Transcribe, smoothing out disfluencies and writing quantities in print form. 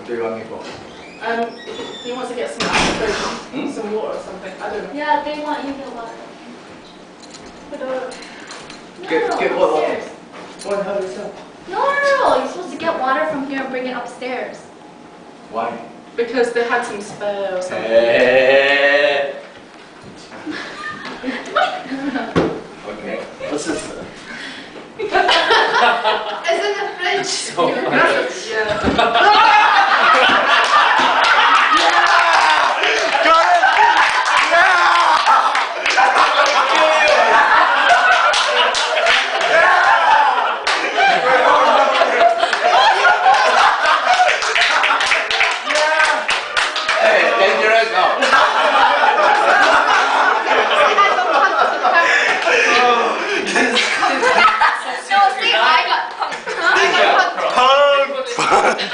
do you want me for? If he wants to get some apple, some water or something. I don't know. Yeah, they want you to get water. But, Get what water? upstairs. Go and help yourself. No. You're supposed to get water from here and bring it upstairs. Why? Because they had some spare or something. Hey. Okay. What's this? It's in the fridge. So funny. Yeah. Hey, dangerous now. No, see, I got punked. I got punked. Punk!